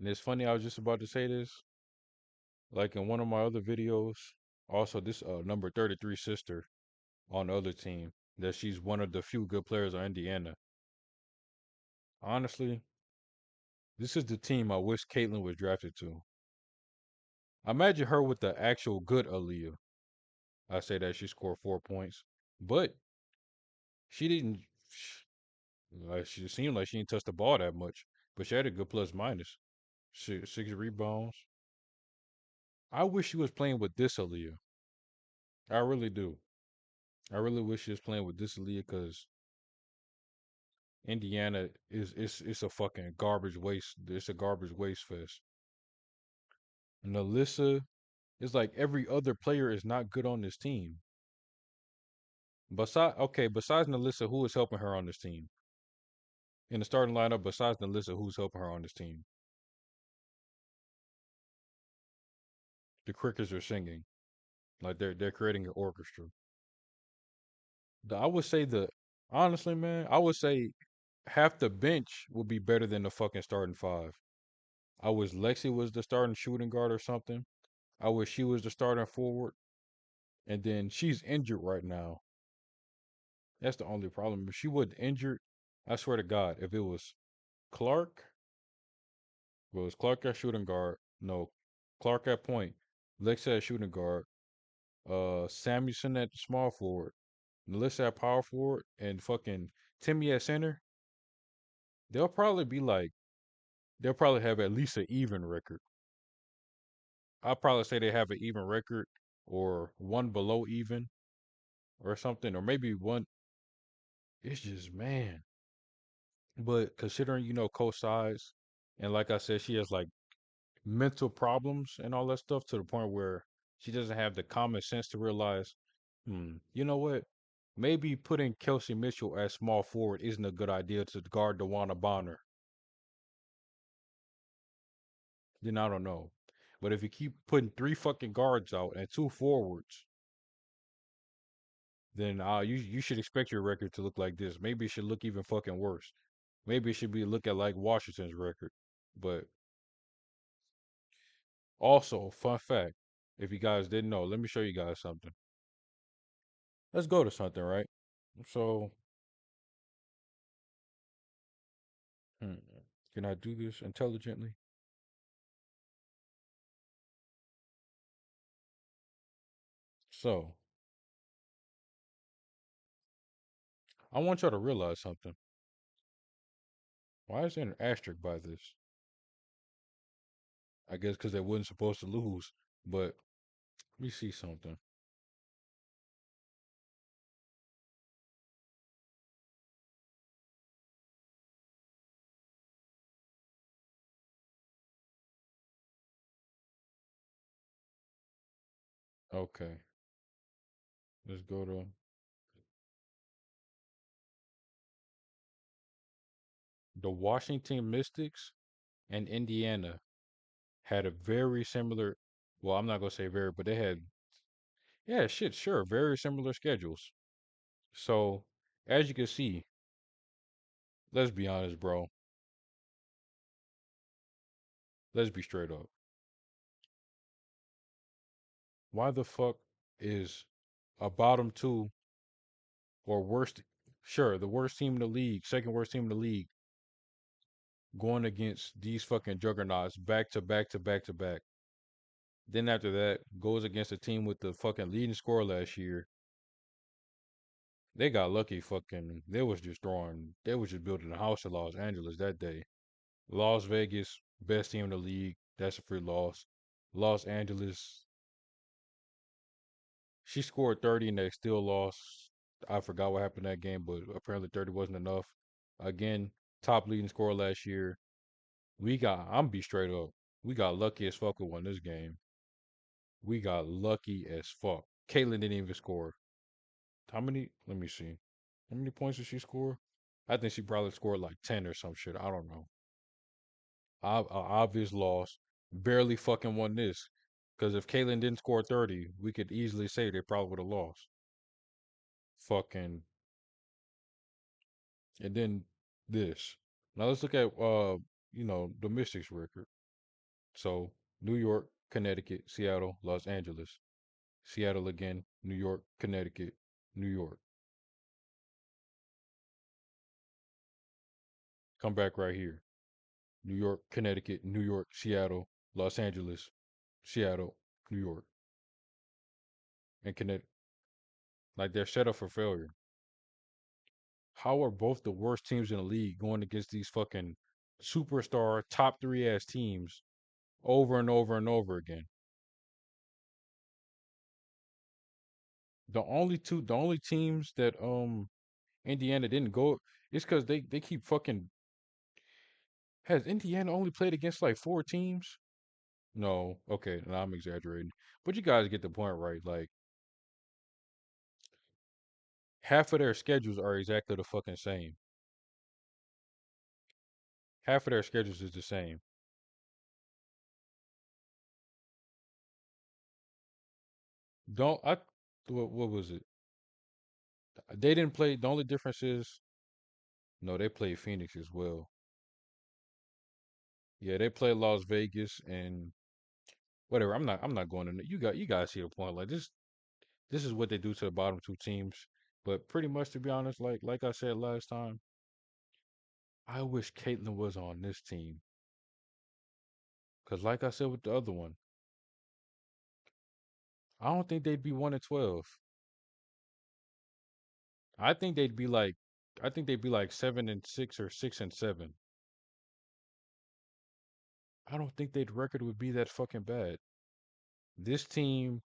And it's funny, I was just about to say this, like in one of my other videos. Also, this number 33 sister on the other team, that she's one of the few good players on Indiana. Honestly, this is the team I wish Caitlyn was drafted to. Imagine her with the actual good Aaliyah. I say that she scored 4 points, but she didn't. Like she seemed like she didn't touch the ball that much, but she had a good plus minus. Six rebounds. I wish she was playing with this Aaliyah. I really do. I really wish she was playing with this Aaliyah because Indiana is it's a fucking garbage waste. It's a garbage waste fest. And Alyssa is like every other player is not good on this team. Besides Nalissa, who is helping her on this team? In the starting lineup, besides Nalissa, who's helping her on this team? The crickets are singing. Like they're creating an orchestra. I would say honestly, man, I would say half the bench would be better than the fucking starting five. I wish Lexi was the starting shooting guard or something. I wish she was the starting forward. And then she's injured right now. That's the only problem. If she wasn't injured, I swear to God, if it was Clark, well, it was Clark at shooting guard. No, Clark at point. Lexi at shooting guard. Samuelson at small forward. Melissa at power forward. And fucking Timmy at center. They'll probably be like, they'll probably have at least an even record. I'll probably say they have an even record or one below even or something, or maybe one. It's just, man. But considering, Coach size, and like I said, she has like mental problems and all that stuff to the point where she doesn't have the common sense to realize, you know what? Maybe putting Kelsey Mitchell as small forward isn't a good idea to guard DeWanna Bonner. Then I don't know. But if you keep putting three fucking guards out and two forwards, then you should expect your record to look like this. Maybe it should look even fucking worse. Maybe it should be look at like Washington's record. But also, fun fact, if you guys didn't know, let me show you guys something. Let's go to something, right? So, hmm, can I do this intelligently? So, I want y'all to realize something. Why is there an asterisk by this? I guess because they wasn't supposed to lose. But let me see something. Okay, let's go to the Washington Mystics and Indiana had a very similar. Well, I'm not gonna say very, but they had, yeah, shit, sure, very similar schedules. So, as you can see, let's be honest, bro. Let's be straight up. Why the fuck is a bottom two or worst, sure, the worst team in the league, second worst team in the league, going against these fucking juggernauts back to back to back to back? Then after that, goes against a team with the fucking leading scorer last year. They got lucky. Fucking, they was just building a house in Los Angeles that day. Las Vegas, best team in the league. That's a free loss. Los Angeles, she scored 30 and they still lost. I forgot what happened that game, but apparently 30 wasn't enough. Again, top leading scorer last year. I'm be straight up. We got lucky as fuck who won this game. We got lucky as fuck. Caitlyn didn't even score. How many? Let me see. How many points did she score? I think she probably scored like 10 or some shit. I don't know. Obvious loss. Barely fucking won this. Because if Caitlyn didn't score 30, we could easily say they probably would have lost. Fucking. And then this. Now let's look at the Mystics record. So New York, Connecticut, Seattle, Los Angeles, Seattle again, New York, Connecticut, New York. Come back right here. New York, Connecticut, New York, Seattle, Los Angeles, Seattle, New York, and Connecticut. Like they're set up for failure. How are both the worst teams in the league going against these fucking superstar top three ass teams over and over and over again? The only teams that Indiana didn't go is because they keep fucking. Has Indiana only played against like four teams? No, okay, no, I'm exaggerating, but you guys get the point, right? Like half of their schedules are exactly the fucking same. Half of their schedules is the same. Don't I? What was it? They didn't play. The only difference is no, they played Phoenix as well. Yeah, they played Las Vegas and whatever. I'm not going to. You guys see the point. Like this is what they do to the bottom two teams. But pretty much, to be honest, like I said last time, I wish Caitlyn was on this team. Cause like I said with the other one, I don't think they'd be 1-12. I think they'd be like, I think they'd be like 7-6 or 6-7. I don't think their record would be that fucking bad. This team,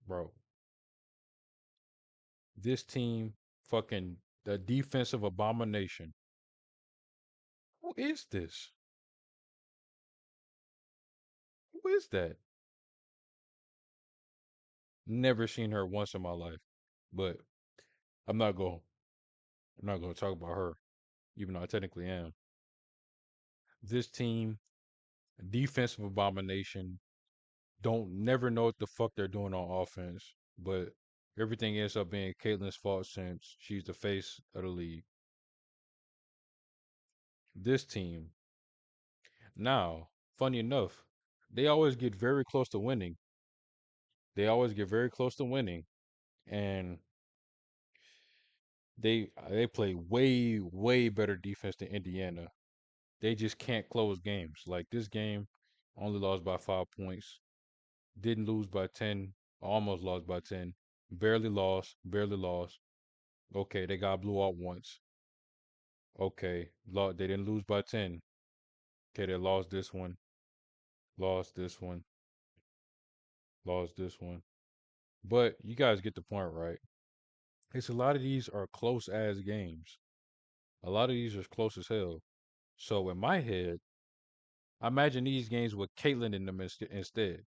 bro, this team, fucking the defensive abomination. Who is this? Who is that? Never seen her once in my life. But I'm not going. I'm not going to talk about her, even though I technically am. This team, defensive abomination. Don't never know what the fuck they're doing on offense, but everything ends up being Caitlyn's fault since she's the face of the league. This team, now, funny enough, they always get very close to winning. They always get very close to winning, and they play way better defense than Indiana. They just can't close games. Like this game, only lost by 5 points. Didn't lose by 10. Almost lost by 10. Barely lost. Barely lost. Okay, they got blew out once. Okay, they didn't lose by 10. Okay, they lost this one. Lost this one. Lost this one. But you guys get the point, right? It's a lot of these are close ass games. A lot of these are close as hell. So in my head, I imagine these games with Caitlyn in them instead.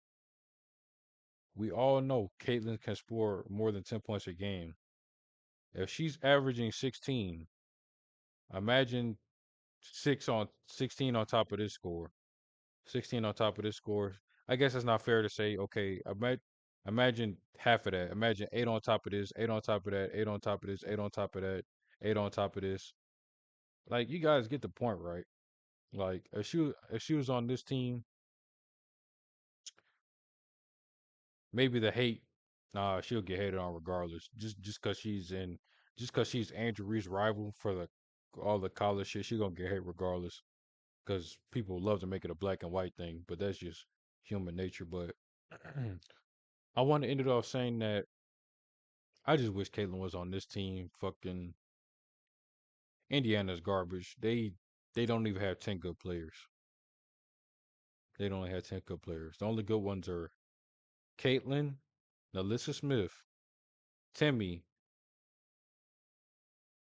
We all know Caitlyn can score more than 10 points a game. If she's averaging 16, imagine 16 on top of this score. 16 on top of this score. I guess it's not fair to say, okay, imagine half of that. Imagine 8 on top of this, 8 on top of that, 8 on top of this, 8 on top of that, 8 on top of this. Like you guys get the point, right? Like if she was on this team, maybe the hate, nah, she'll get hated on regardless. Just cause she's in, just cause she's Andrew Reed's rival for the all the college shit, she gonna get hate regardless. Cause people love to make it a black and white thing, but that's just human nature. But I want to end it off saying that I just wish Caitlyn was on this team. Fucking Indiana's garbage. They don't even have 10 good players. They don't have 10 good players. The only good ones are Caitlyn, Nalissa Smith, Timmy,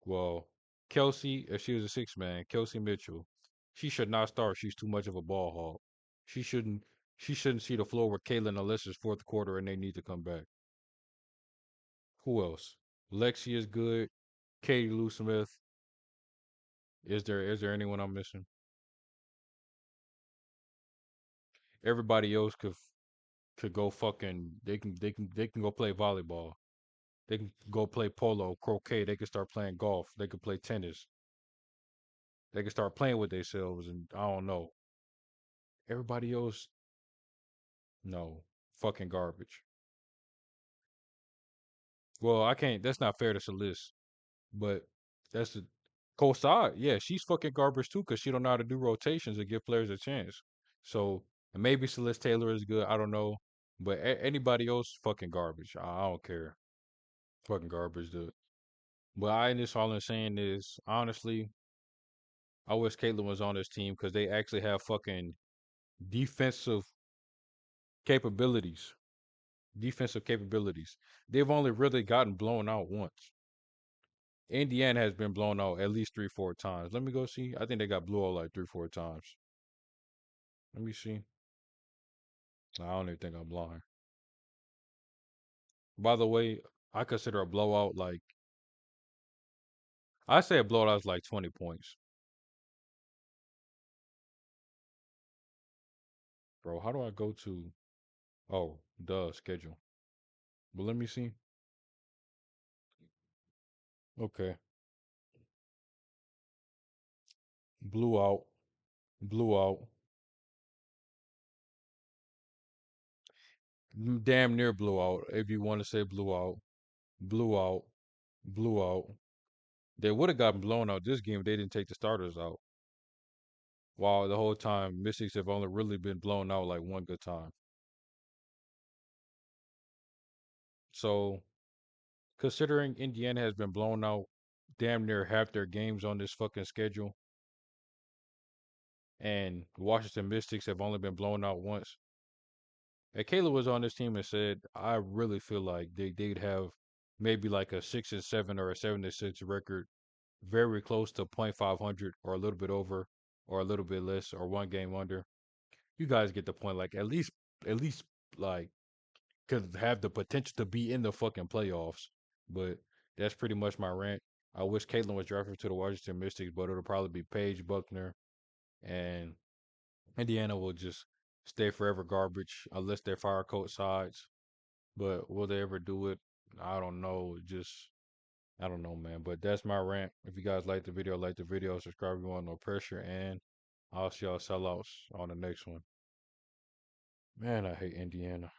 well, Kelsey, if she was a six man, Kelsey Mitchell. She should not start. She's too much of a ball hog. She shouldn't she shouldn't see the floor with Caitlyn Alyssa's fourth quarter and they need to come back. Who else? Lexi is good. Katie Lou Smith. Is there anyone I'm missing? Everybody else could go fucking they can go play volleyball. They can go play polo, croquet, they can start playing golf, they can play tennis. They can start playing with themselves and I don't know. Everybody else, no, fucking garbage. Well, I can't. That's not fair to Celeste, but that's the Kosai. Yeah, she's fucking garbage too because she don't know how to do rotations and give players a chance. So and maybe Celeste Taylor is good. I don't know, but anybody else, fucking garbage. I don't care. Fucking garbage, dude. But I just all I'm saying is honestly, I wish Caitlyn was on this team because they actually have fucking defensive capabilities. Defensive capabilities. They've only really gotten blown out once. Indiana has been blown out at least three, four times. Let me go see. I think they got blew out like three, four times. Let me see. I don't even think I'm lying. By the way, I consider a blowout like I say a blowout is like 20 points. Bro, how do I go to schedule. But let me see. Okay. Blew out. Blew out. Damn near blew out. If you want to say blew out. Blew out. Blew out. They would have gotten blown out this game if they didn't take the starters out. While the whole time Mystics have only really been blown out like one good time. So considering Indiana has been blown out damn near half their games on this fucking schedule, and Washington Mystics have only been blown out once. And Kayla was on this team and said, I really feel like they'd have maybe like a 6-7 or a 7-6 record, very close to .500 or a little bit over or a little bit less or one game under. You guys get the point. Like at least like could have the potential to be in the fucking playoffs. But that's pretty much my rant. I wish Caitlyn was drafted to the Washington Mystics, but it'll probably be Paige Buckner, and Indiana will just stay forever garbage unless they fire coach sides. But will they ever do it? I don't know. Just I don't know, man. But that's my rant. If you guys like the video, subscribe if you want no pressure, and I'll see y'all sellouts on the next one. Man, I hate Indiana.